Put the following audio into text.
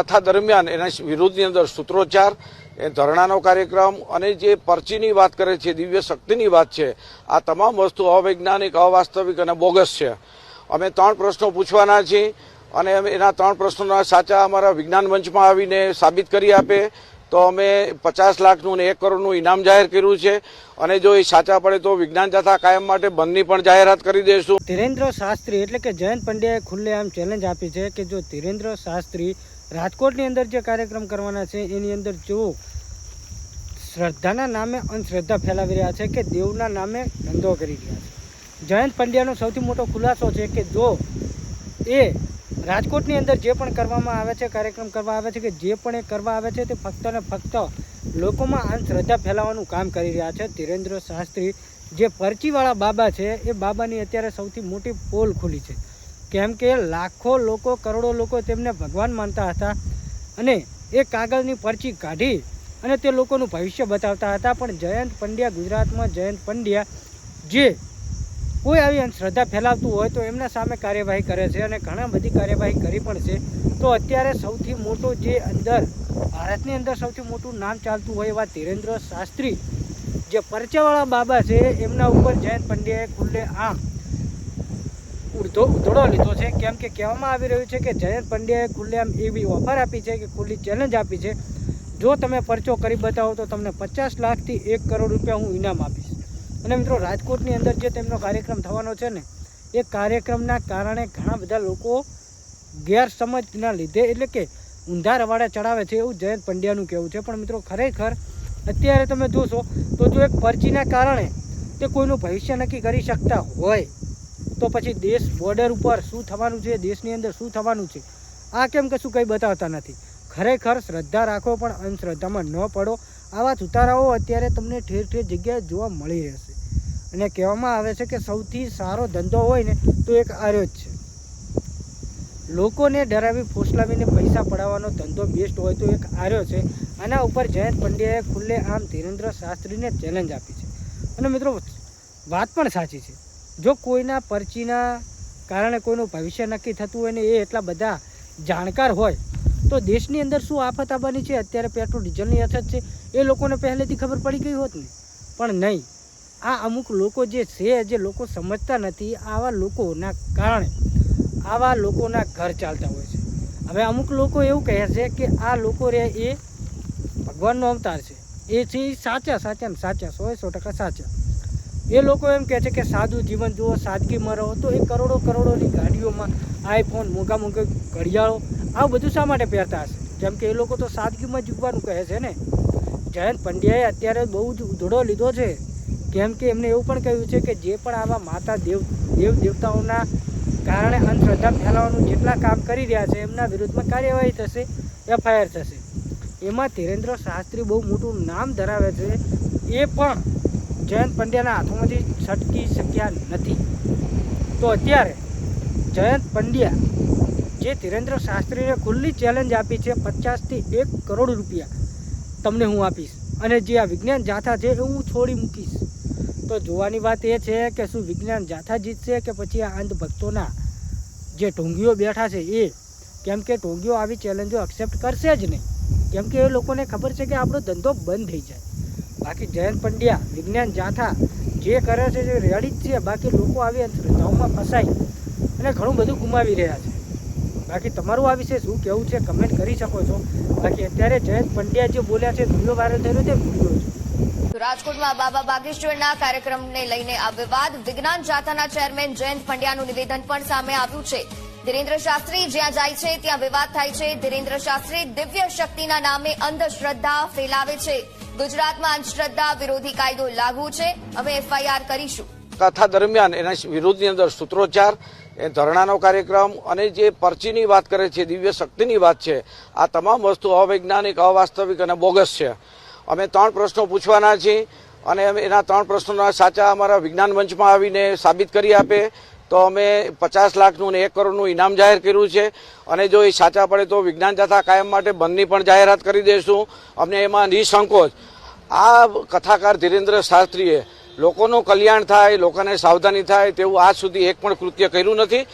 કથા દરમિયાન એના વિરોધની અંદર સૂત્રોચ્ચાર, એ ધરણાનો કાર્યક્રમ અને જે પરચીની વાત કરે છે, દિવ્ય શક્તિની વાત છે, આ તમામ વસ્તુ અવૈજ્ઞાનિક, અવાસ્તવિક અને બોગસ છે. અમે 3 પ્રશ્નો પૂછવાના છીએ અને એના 3 પ્રશ્નોના સાચા અમારા વિજ્ઞાન મંચમાં આવીને સાબિત કરી આપે તો અમે 50 લાખનું અને 1 કરોડનું ઇનામ જાહેર કર્યું છે. અને જો એ સાચા પડે તો વિજ્ઞાન જાથા કાયમ માટે બંધની પણ જાહેરાત કરી દઈશું. ધીરેન્દ્ર શાસ્ત્રી એટલે કે જયંત પંડ્યાએ ખુલ્લેઆમ ચેલેન્જ આપી છે કે જો ધીરેન્દ્ર શાસ્ત્રી રાજકોટની અંદર જે કાર્યક્રમ કરવાના છે એની અંદર જો શ્રદ્ધાના નામે અંધશ્રદ્ધા ફેલાવી રહ્યા છે કે દેવના નામે ધંધો કરી રહ્યા છે. જયંત પંડ્યાનો સૌથી મોટો ખુલાસો છે કે જો એ રાજકોટની અંદર જે પણ કરવામાં આવે છે, કાર્યક્રમ કરવા આવે છે, કે જે પણ એ કરવા આવે છે તે ફક્ત ને ફક્ત લોકોમાં અંધશ્રદ્ધા ફેલાવવાનું કામ કરી રહ્યા છે. ધીરેન્દ્ર શાસ્ત્રી જે પરચીવાળા બાબા છે એ બાબાની અત્યારે સૌથી મોટી પોલ ખુલી છે. કેમ કે લાખો લોકો, કરોડો લોકો તેમને ભગવાન માનતા હતા અને એ કાગળની પરચી કાઢી અને તે લોકોનું ભવિષ્ય બતાવતા હતા. પણ જયંત પંડ્યા, ગુજરાતમાં જયંત પંડ્યા જે કોઈ આવી અંધશ્રદ્ધા ફેલાવતું હોય તો એમના સામે કાર્યવાહી કરે છે અને ઘણા બધી કાર્યવાહી કરી પણ છે. તો અત્યારે સૌથી મોટો જે અંદર ભારતની અંદર સૌથી મોટું નામ ચાલતું હોય એવા ધીરેન્દ્ર શાસ્ત્રી જે પરચાવાળા બાબા છે એમના ઉપર જયંત પંડ્યાએ ખુલ્લે આમ ઉધડો લીધો છે. કેમ કે કહેવામાં આવી રહ્યું છે કે જયંત પંડ્યાએ ખુલ્લેઆમ એવી ઓફર આપી છે કે ખુલ્લી ચેલેન્જ આપી છે, જો તમે પરચો કરી બતાવો તો તમને 50 લાખથી 1 કરોડ રૂપિયા હું ઇનામ આપીશ. અને મિત્રો, રાજકોટની અંદર જે તેમનો કાર્યક્રમ થવાનો છે ને એ કાર્યક્રમના કારણે ઘણા બધા લોકો ગેરસમજના લીધે એટલે કે ઊંધા રવાડે ચડાવે છે એવું જયંત પંડ્યાનું કહેવું છે. પણ મિત્રો, ખરેખર અત્યારે તમે જોશો તો જો એક પરચીના કારણે તે કોઈનું ભવિષ્ય નક્કી કરી શકતા હોય તો પછી દેશ બોર્ડર ઉપર શું થવાનું છે, દેશની અંદર શું થવાનું છે, આ કેમ કશું કંઈ બતાવતા નથી. ખરેખર શ્રદ્ધા રાખો પણ અંધશ્રદ્ધામાં ન પડો. આવા સુતારાઓ અત્યારે તમને ઠેર ઠેર જગ્યાએ જોવા મળી રહેશે. અને કહેવામાં આવે છે કે સૌથી સારો ધંધો હોય ને તો એક આર્યો જ છે. લોકોને ડરાવી ફોસલાવીને પૈસા પડાવવાનો ધંધો બેસ્ટ હોય તો એક આર્યો છે. આના ઉપર જયંત પંડ્યાએ ખુલ્લે આમ ધીરેન્દ્ર શાસ્ત્રીને ચેલેન્જ આપી છે. અને મિત્રો, વાત પણ સાચી છે. જો કોઈના પરચીના કારણે કોઈનું ભવિષ્ય નક્કી થતું હોય ને એ એટલા બધા જાણકાર હોય તો દેશની અંદર શું આફત આવવાની છે, અત્યારે પેટ્રોલ ડીઝલની અછત છે, એ લોકોને પહેલેથી ખબર પડી ગઈ હોત ને. પણ નહીં, આ અમુક લોકો જે છે, જે લોકો સમજતા નથી, આવા લોકોના કારણે આવા લોકોના ઘર ચાલતા હોય છે. હવે અમુક લોકો એવું કહે છે કે આ લોકો રે એ ભગવાનનો અવતાર છે, એ છે સાચા ને સાચા 100% સાચા. એ લોકો એમ કહે છે કે સાદું જીવન જુઓ, સાદગીમાં રહો. તો એ કરોડોની ગાડીઓમાં આઈફોન, મોંઘા ઘડિયાળો, આવું બધું શા માટે પહેરતા હશે? કેમ કે એ લોકો તો સાદગીમાં જીવવાનું કહે છે ને. જયંત પંડ્યાએ અત્યારે બહુ જ ઉધડો લીધો છે. કેમ કે એમને એવું પણ કહ્યું છે કે જે પણ આવા માતા દેવતાઓના કારણે અંધશ્રદ્ધા ફેલાવવાનું જેટલા કામ કરી રહ્યા છે એમના વિરુદ્ધમાં કાર્યવાહી થશે, FIR થશે. એમાં ધીરેન્દ્ર શાસ્ત્રી બહુ મોટું નામ ધરાવે છે, એ પણ જયંત પંડ્યાના હાથોમાંથી છટકી શક્યા નથી. તો અત્યારે જયંત પંડ્યા જે ધીરેન્દ્ર શાસ્ત્રીને ખુલ્લી ચેલેન્જ આપી છે 50થી 1 કરોડ રૂપિયા તમને હું આપીશ અને જે આ વિજ્ઞાન જાથા છે એ હું છોડી મૂકીશ. તો જોવાની વાત એ છે કે શું વિજ્ઞાન જાથા જીતશે કે પછી આ અંધભક્તોના જે ઢોંગીઓ બેઠા છે એ. કેમ કે ઢોંગીઓ આવી ચેલેન્જો એક્સેપ્ટ કરશે જ નહીં. કેમ કે એ લોકોને ખબર છે કે આપણો ધંધો બંધ થઈ જાય. બાકી જયંત પંડ્યા, વિજ્ઞાન જાથા જે કરે છે જે રેડી જ છે. બાકી લોકો આવી અંધશ્રદ્ધાઓમાં ફસાઈ અને ઘણું બધું ગુમાવી રહ્યા છે. બાકી તમારું આ વિશે શું કહેવું છે કમેન્ટ કરી શકો છો. બાકી અત્યારે જયંત પંડ્યા જે બોલ્યા છે વિડીયો વાયરલ થયો છે વિડીયો છે. રાજકોટમાં બાબા બાગેશ્વરના કાર્યક્રમને લઈને આ વિવાદ, વિજ્ઞાન જાથાના ચેરમેન જયંત પંડ્યાનું નિવેદન પણ સામે આવ્યું છે. ધીરેન્દ્ર શાસ્ત્રી જ્યાં જાય છે ત્યાં વિવાદ થાય છે. ધીરેન્દ્ર શાસ્ત્રી દિવ્ય શક્તિના નામે અંધશ્રદ્ધા ફેલાવે છે. ગુજરાતમાં અંધશ્રદ્ધા વિરોધી કાયદો લાગુ છે, અમે FIR કરીશું. કથા દરમિયાન એના વિરોધની અંદર સૂત્રોચ્ચાર, એ ધરણાનો કાર્યક્રમ અને જે પરચીની વાત કરે છે, દિવ્ય શક્તિની વાત છે, આ તમામ વસ્તુ અવૈજ્ઞાનિક, અવાસ્તવિક અને બોગસ છે. અમે 3 પ્રશ્નો પૂછવાના છીએ અને એના 3 પ્રશ્નોના સાચા અમારા વિજ્ઞાન મંચમાં આવીને સાબિત કરી આપે તો અમે 50 લાખનું અને 1 કરોડનું ઇનામ જાહેર કર્યું છે. અને જો એ સાચા પડે તો વિજ્ઞાન જાથા કાયમ માટે બંધની પણ જાહેરાત કરી દઈશું. અમને એમાં નિસંકોચ. આ કથાકાર ધીરેન્દ્ર શાસ્ત્રીએ લોકોનું કલ્યાણ થાય, લોકોને સાવધાની થાય તેવું આજ સુધી એક પણ કૃત્ય કર્યું નથી.